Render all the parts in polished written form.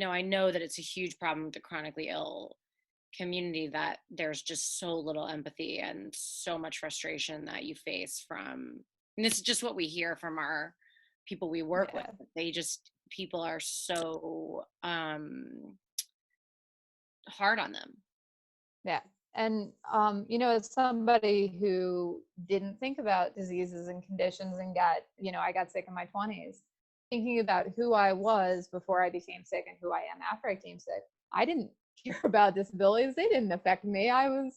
I know that it's a huge problem with the chronically ill community, that there's just so little empathy and so much frustration that you face from, and this is just what we hear from our people we work with. Yeah. People are so hard on them. Yeah. And, as somebody who didn't think about diseases and conditions and I got sick in my 20s, thinking about who I was before I became sick and who I am after I came sick, I didn't care about disabilities. They didn't affect me. I was,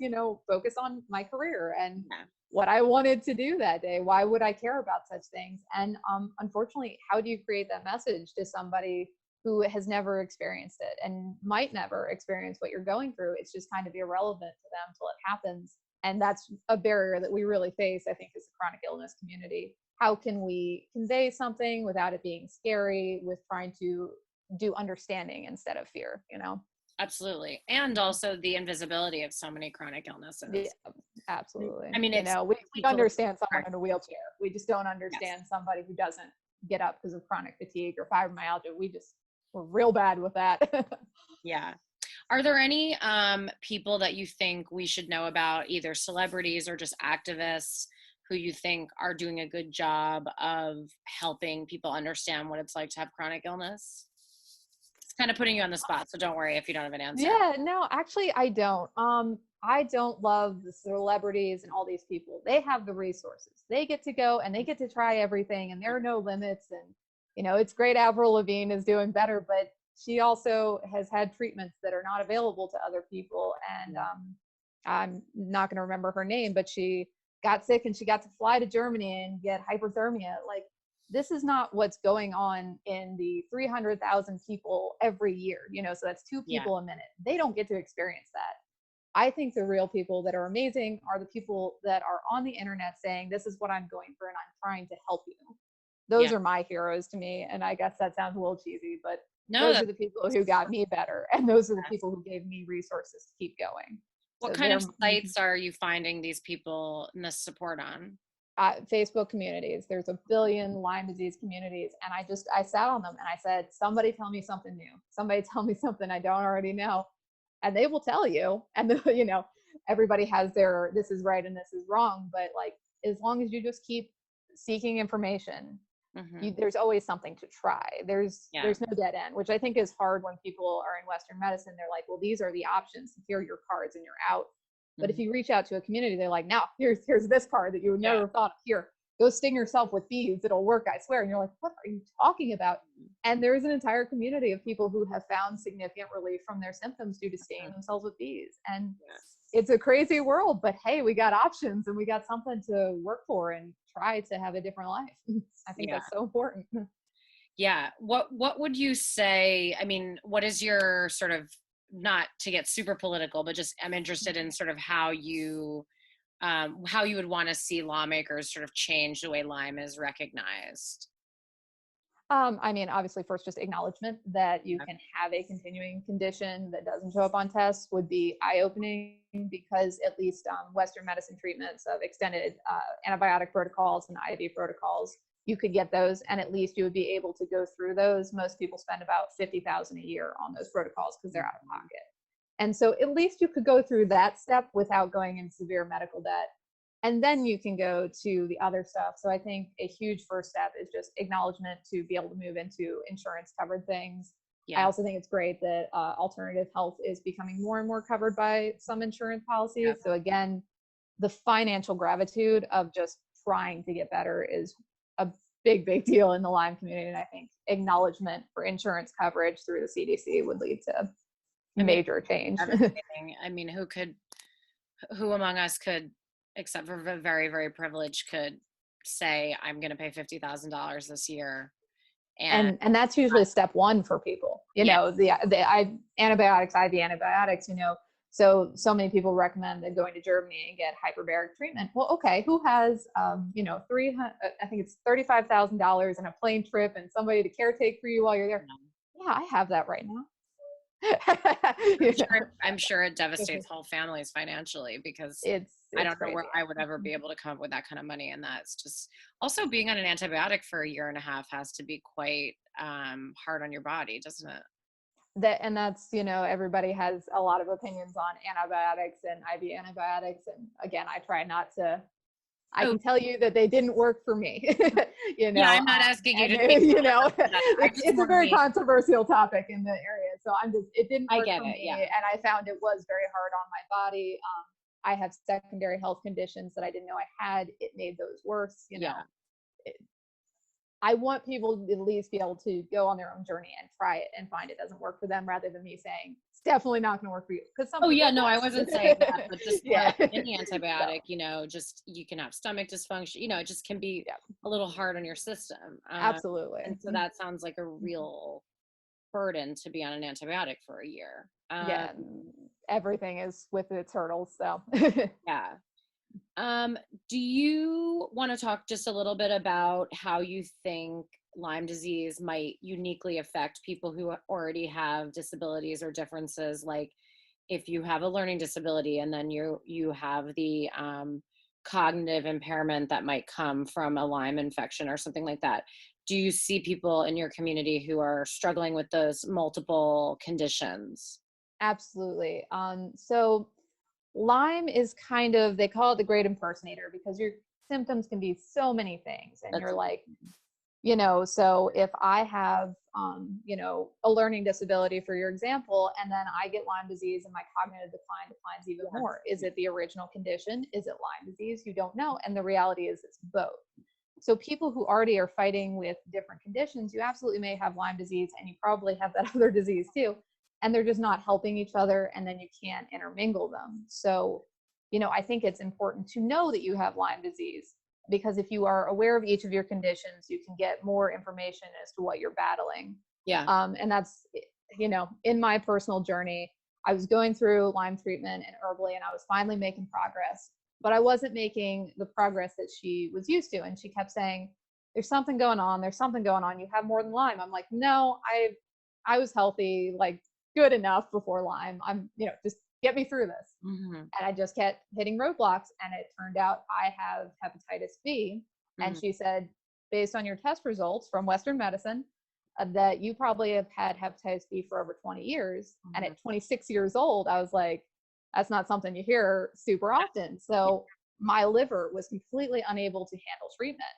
focused on my career and Yeah. what I wanted to do that day. Why would I care about such things? And unfortunately, how do you create that message to somebody who has never experienced it and might never experience what you're going through? It's just kind of irrelevant to them till it happens. And that's a barrier that we really face, I think, as a chronic illness community. How can we convey something without it being scary, with trying to do understanding instead of fear, Absolutely. And also the invisibility of so many chronic illnesses. Yeah, absolutely. I mean, it's we people, understand someone in a wheelchair. We just don't yes. understand somebody who doesn't get up because of chronic fatigue or fibromyalgia. We're real bad with that. Yeah. Are there any people that you think we should know about, either celebrities or just activists, who you think are doing a good job of helping people understand what it's like to have chronic illness? It's kind of putting you on the spot, so don't worry if you don't have an answer. Yeah, no, actually I don't. I don't love the celebrities and all these people. They have the resources. They get to go and they get to try everything, and there are no limits. And it's great Avril Lavigne is doing better, but she also has had treatments that are not available to other people. And I'm not going to remember her name, but she got sick and she got to fly to Germany and get hyperthermia. Like, this is not what's going on in the 300,000 people every year, so that's 2 people a minute. They don't get to experience that. I think the real people that are amazing are the people that are on the internet saying, this is what I'm going through and I'm trying to help you. Those are my heroes to me. And I guess that sounds a little cheesy, but those are the people who got me better. And those are the people who gave me resources to keep going. What kind of sites are you finding these people and this support on? Facebook communities. There's a billion Lyme disease communities. And I sat on them and I said, somebody tell me something new. Somebody tell me something I don't already know. And they will tell you. And, everybody has their, this is right and this is wrong. But like, as long as you just keep seeking information, there's always something to try. There's no dead end, which I think is hard when people are in Western medicine. They're like, well, these are the options. Here are your cards and you're out. But if you reach out to a community, they're like, now here's this card that you would never thought of. Here, go sting yourself with bees. It'll work, I swear. And you're like, what are you talking about? And there's an entire community of people who have found significant relief from their symptoms due to stinging themselves with bees. And it's a crazy world, but hey, we got options and we got something to work for and try to have a different life. I think that's so important. Yeah. What would you say? I mean, what is your sort of, not to get super political, but just I'm interested in sort of how you would want to see lawmakers sort of change the way Lyme is recognized. I mean, obviously, first, just acknowledgement that you can have a continuing condition that doesn't show up on tests would be eye-opening, because at least Western medicine treatments of extended antibiotic protocols and IV protocols, you could get those, and at least you would be able to go through those. Most people spend about $50,000 a year on those protocols because they're out of pocket. And so at least you could go through that step without going into severe medical debt. And then you can go to the other stuff. So I think a huge first step is just acknowledgement to be able to move into insurance covered things. I also think it's great that alternative health is becoming more and more covered by some insurance policies. So again, the financial gratitude of just trying to get better is a big deal in the Lyme community. And I think acknowledgement for insurance coverage through the CDC would lead to major change. I mean, who among us could, except for the very, very privileged, could say, I'm going to pay $50,000 this year. And that's usually step one for people, the antibiotics, IV antibiotics, so many people recommend that going to Germany and get hyperbaric treatment. Well, okay, who has, I think it's $35,000 and a plane trip and somebody to caretake for you while you're there? Yeah, I have that right now. I'm sure it devastates whole families financially, because I don't know where I would ever be able to come up with that kind of money. And that's just, also being on an antibiotic for a year and a half has to be quite hard on your body, doesn't it? and that's, everybody has a lot of opinions on antibiotics and IV antibiotics. And again, I try not to, I Oh, can tell you that they didn't work for me, yeah, I'm not asking you and to take I just it's a want to very make, controversial topic in the area. So it didn't I work get for it. me. Yeah. And I found it was very hard on my body. I have secondary health conditions that I didn't know I had. It made those worse, Yeah. it, I want people to at least be able to go on their own journey and try it and find it doesn't work for them, rather than me saying it's definitely not going to work for you, because some Oh people yeah, it no, I does. wasn't saying that, but just more Yeah. like any So antibiotic, just you can have stomach dysfunction, it just can be yeah, a little hard on your system. And absolutely. so that sounds like a real burden to be on an antibiotic for a year. Yeah, everything is with its hurdles. So Yeah. Um, do you want to talk just a little bit about how you think Lyme disease might uniquely affect people who already have disabilities or differences? Like if you have a learning disability and then you have the cognitive impairment that might come from a Lyme infection or something like that. Do you see people in your community who are struggling with those multiple conditions? absolutely. So Lyme is kind of, they call it the great impersonator, because your symptoms can be so many things. And That's you're like, so if I have, a learning disability, for your example, and then I get Lyme disease and my cognitive decline declines even yes. more. Is it the original condition? Is it Lyme disease? You don't know. And the reality is it's both. So people who already are fighting with different conditions, you absolutely may have Lyme disease and you probably have that other disease too. And they're just not helping each other, and then you can't intermingle them. So, I think it's important to know that you have Lyme disease, because if you are aware of each of your conditions, you can get more information as to what you're battling. Yeah. And that's, in my personal journey, I was going through Lyme treatment and herbally, and I was finally making progress, but I wasn't making the progress that she was used to. And she kept saying, there's something going on. There's something going on. You have more than Lyme. I'm like, no, I was healthy, like good enough before Lyme. I'm, just get me through this. Mm-hmm. And I just kept hitting roadblocks. And it turned out I have hepatitis B. And Mm-hmm. she said, based on your test results from Western medicine, that you probably have had hepatitis B for over 20 years. Mm-hmm. And at 26 years old, I was like, that's not something you hear super often. So my liver was completely unable to handle treatment.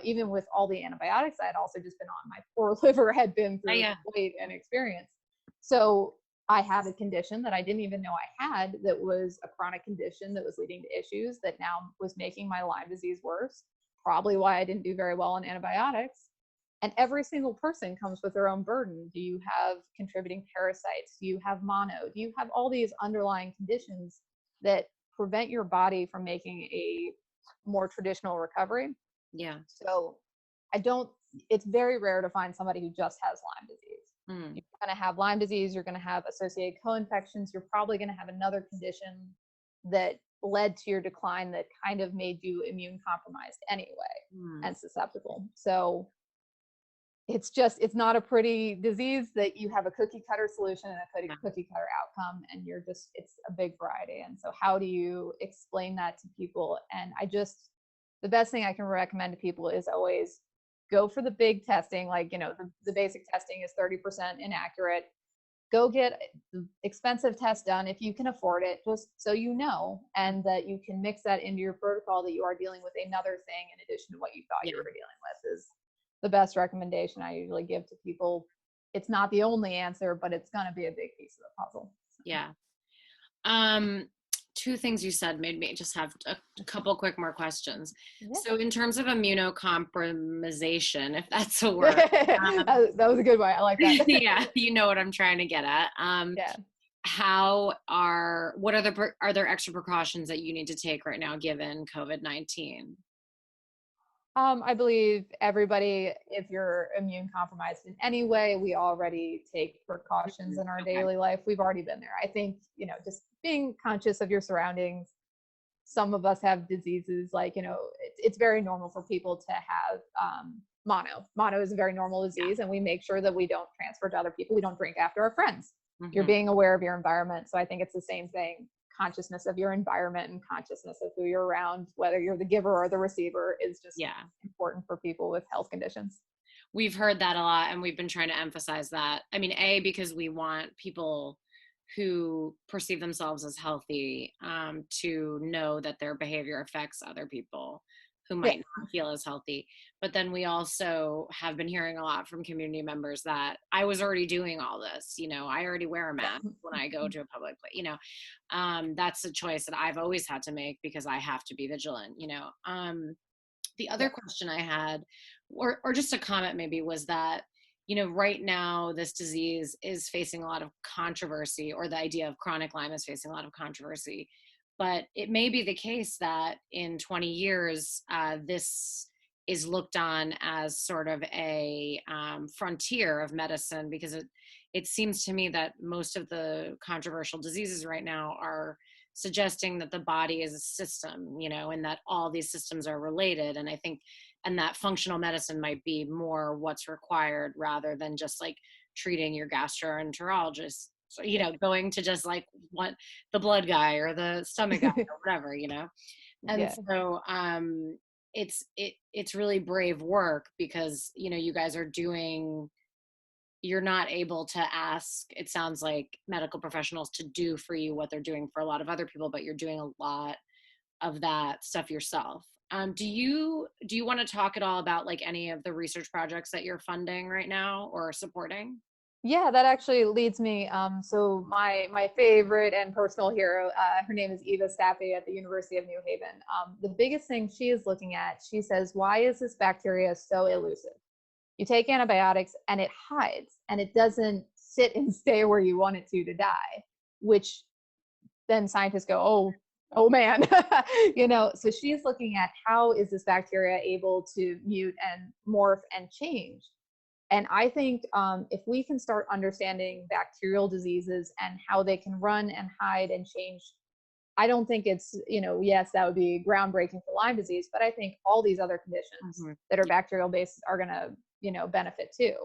Even with all the antibiotics I had also just been on, my poor liver had been through quite an experience. So I have a condition that I didn't even know I had, that was a chronic condition that was leading to issues that now was making my Lyme disease worse. Probably why I didn't do very well on antibiotics. And every single person comes with their own burden. Do you have contributing parasites? Do you have mono? Do you have all these underlying conditions that prevent your body from making a more traditional recovery? Yeah. So it's very rare to find somebody who just has Lyme disease. You're going to have Lyme disease, you're going to have associated co-infections, you're probably going to have another condition that led to your decline that kind of made you immune compromised anyway and susceptible. So it's not a pretty disease that you have a cookie cutter solution and a cookie cutter outcome, and it's a big variety. And so how do you explain that to people? And the best thing I can recommend to people is always go for the big testing. Like, the basic testing is 30% inaccurate. Go get the expensive test done if you can afford it, just so and that you can mix that into your protocol, that you are dealing with another thing in addition to what you thought you were dealing with, is the best recommendation I usually give to people. It's not the only answer, but it's going to be a big piece of the puzzle. Yeah. Two things you said made me just have a couple quick more questions. Yeah. So in terms of immunocompromisation, if that's a word. That was a good one. I like that. Yeah, you know what I'm trying to get at. Yeah. Are there extra precautions that you need to take right now given COVID-19? I believe everybody, if you're immune compromised in any way, we already take precautions in our daily life. We've already been there. I think, just being conscious of your surroundings. Some of us have diseases like, it's very normal for people to have mono. Mono is a very normal disease, and we make sure that we don't transfer to other people. We don't drink after our friends. Mm-hmm. You're being aware of your environment. So I think it's the same thing. Consciousness of your environment and consciousness of who you're around, whether you're the giver or the receiver, is just important for people with health conditions. We've heard that a lot, and we've been trying to emphasize that. I mean, A, because we want people who perceive themselves as healthy to know that their behavior affects other people who Yeah. might not feel as healthy. But then we also have been hearing a lot from community members that I was already doing all this. I already wear a mask Yeah. when I go to a public place. That's a choice that I've always had to make because I have to be vigilant. The other Yeah. question I had, or just a comment maybe, was that, right now this disease is facing a lot of controversy, or the idea of chronic Lyme is facing a lot of controversy. But it may be the case that in 20 years, this is looked on as sort of a frontier of medicine, because it seems to me that most of the controversial diseases right now are suggesting that the body is a system, and that all these systems are related. And I think, and that functional medicine might be more what's required rather than just like treating your gastroenterologist. So, Yeah. going to just like what the blood guy or the stomach guy or whatever. And Yeah. so it's really brave work because, you guys are doing, you're not able to ask, it sounds like, medical professionals to do for you what they're doing for a lot of other people, but you're doing a lot of that stuff yourself. Do you want to talk at all about like any of the research projects that you're funding right now or supporting? Yeah, that actually leads me. So my favorite and personal hero, her name is Eva Staffy at the University of New Haven. The biggest thing she is looking at, she says, why is this bacteria so elusive? You take antibiotics and it hides and it doesn't sit and stay where you want it to die, which then scientists go, oh man, So she's looking at how is this bacteria able to mute and morph and change. And I think if we can start understanding bacterial diseases and how they can run and hide and change, I don't think it's, yes, that would be groundbreaking for Lyme disease, but I think all these other conditions Mhm. that are bacterial based are going to, benefit too.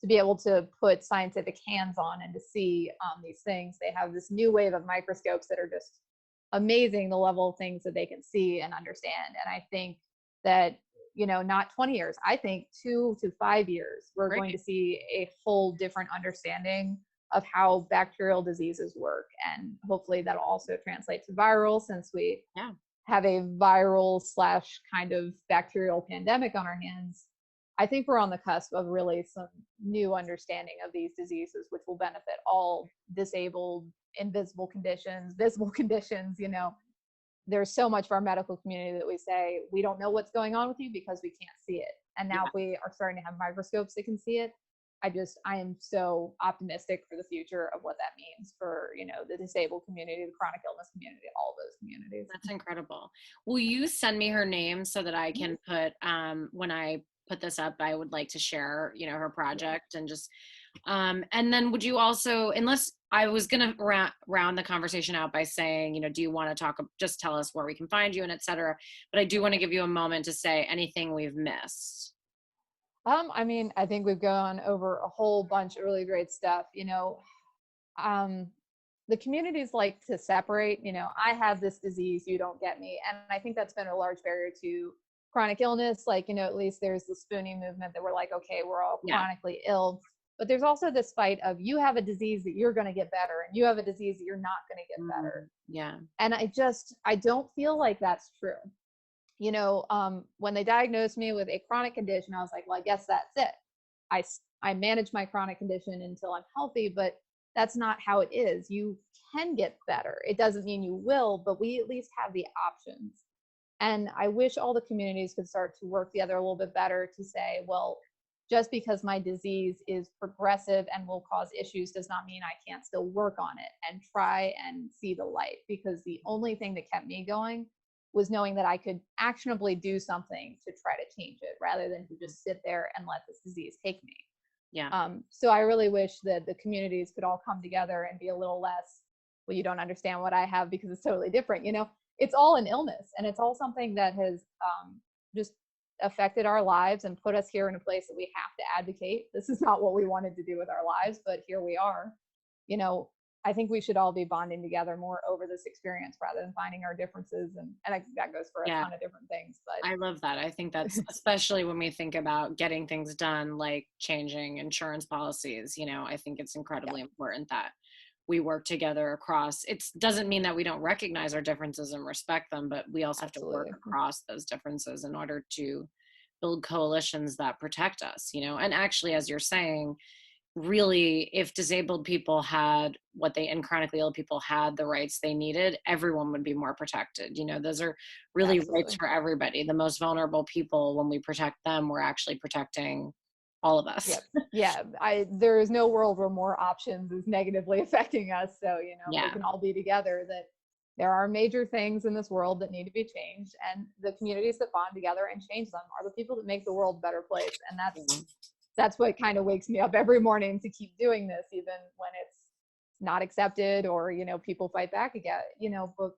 To be able to put scientific hands on and to see these things, they have this new wave of microscopes that are just amazing, the level of things that they can see and understand. And I think that, not 20 years, I think 2 to 5 years, we're going to Great. see a whole different understanding of how bacterial diseases work. And hopefully that'll also translate to viral, since we Yeah. have a viral slash kind of bacterial pandemic on our hands. I think we're on the cusp of really some new understanding of these diseases, which will benefit all disabled, invisible conditions, visible conditions. There's so much of our medical community that we say, we don't know what's going on with you because we can't see it. And now Yeah. we are starting to have microscopes that can see it. I am so optimistic for the future of what that means for, the disabled community, the chronic illness community, all those communities. That's incredible. Will you send me her name so that I can put, when I put this up, I would like to share, her Yeah. project, and just, and then would you also, unless I was going to round the conversation out by saying, do you want to talk, just tell us where we can find you and et cetera. But I do want to give you a moment to say anything we've missed. I think we've gone over a whole bunch of really great stuff. Um, the communities like to separate, I have this disease, you don't get me. And I think that's been a large barrier to chronic illness. Like, at least there's the spooning movement that we're like, okay, we're all Yeah. chronically ill. But there's also this fight of you have a disease that you're going to get better and you have a disease that you're not going to get better. Yeah. And I don't feel like that's true. When they diagnosed me with a chronic condition, I was like, well, I guess that's it. I manage my chronic condition until I'm healthy, but that's not how it is. You can get better. It doesn't mean you will, but we at least have the options. And I wish all the communities could start to work together a little bit better to say, well, just because my disease is progressive and will cause issues does not mean I can't still work on it and try and see the light. Because the only thing that kept me going was knowing that I could actionably do something to try to change it rather than to just sit there and let this disease take me. Yeah. So I really wish that the communities could all come together and be a little less, well, you don't understand what I have because it's totally different. It's all an illness and it's all something that has just affected our lives and put us here in a place that we have to advocate. This is not what we wanted to do with our lives, but here we are. I think we should all be bonding together more over this experience rather than finding our differences. And that goes for a Yeah. ton of different things. I love that. I think that's especially when we think about getting things done, like changing insurance policies, I think it's Yeah, incredibly important that we work together across. It doesn't mean that we don't recognize our differences and respect them, but we also have to work absolutely. across those differences in order to build coalitions that protect us, and actually, as you're saying, really, if disabled people had what they and chronically ill people had the rights they needed, everyone would be more protected. Those are really rights Absolutely. for everybody. The most vulnerable people, when we protect them, we're actually protecting all of us. Yep. Yeah. There is no world where more options is negatively affecting us. So, if we Yeah. can all be together, that there are major things in this world that need to be changed. And the communities that bond together and change them are the people that make the world a better place. And Yeah. that's what kind of wakes me up every morning to keep doing this, even when it's not accepted or, people fight back again, but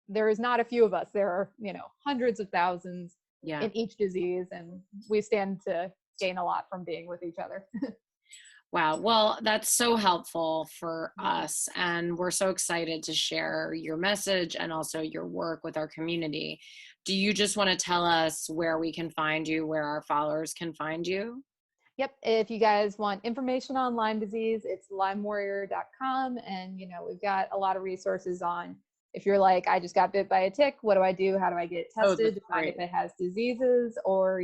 there is not a few of us. There are, hundreds of thousands Yeah. in each disease, and we stand to gain a lot from being with each other. Wow. Well, that's so helpful for us. And we're so excited to share your message and also your work with our community. Do you just want to tell us where we can find you, where our followers can find you? Yep. If you guys want information on Lyme disease, it's lymewarrior.com. And, we've got a lot of resources on if you're like, I just got bit by a tick, what do I do? How do I get Oh, tested that's to find if great. it has diseases? Or,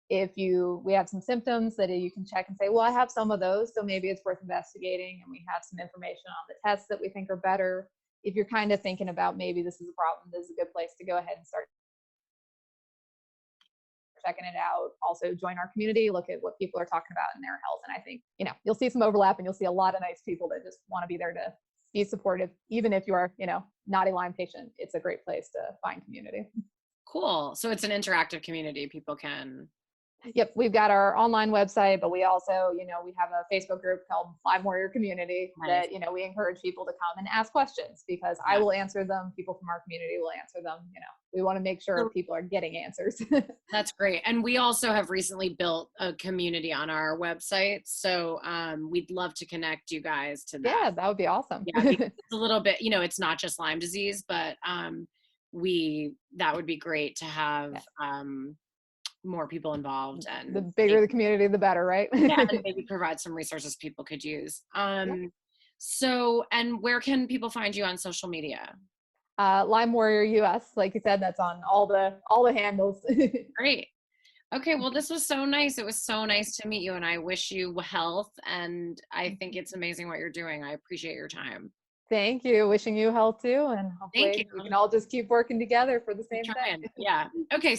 if we have some symptoms that you can check and say, well, I have some of those, so maybe it's worth investigating. And we have some information on the tests that we think are better. If you're kind of thinking about maybe this is a problem, this is a good place to go ahead and start checking it out. Also join our community, look at what people are talking about in their health. And I think, you'll see some overlap and you'll see a lot of nice people that just want to be there to be supportive. Even if you are, not a Lyme patient, it's a great place to find community. Cool. So it's an interactive community. People can. Yep, we've got our online website, but we also, we have a Facebook group called Lyme Warrior Community Nice. that, we encourage people to come and ask questions because I Yeah. will answer them. People from our community will answer them. We want to make sure So people are getting answers. that's great. And we also have recently built a community on our website. So we'd love to connect you guys to that. Yeah, that would be awesome. Yeah, because it's a little bit, it's not just Lyme disease, but that would be great to have more people involved The and bigger the community, the better, right? yeah, and maybe provide some resources people could use. Yeah. So, and where can people find you on social media? Lyme Warrior US, like you said, that's on all the handles. Great. Okay, well, this was so nice. It was so nice to meet you, and I wish you health. And I think it's amazing what you're doing. I appreciate your time. Thank you. Wishing you health too, and Thank you. hopefully we can all just keep working together for the Keep same trying. thing. Yeah. Okay.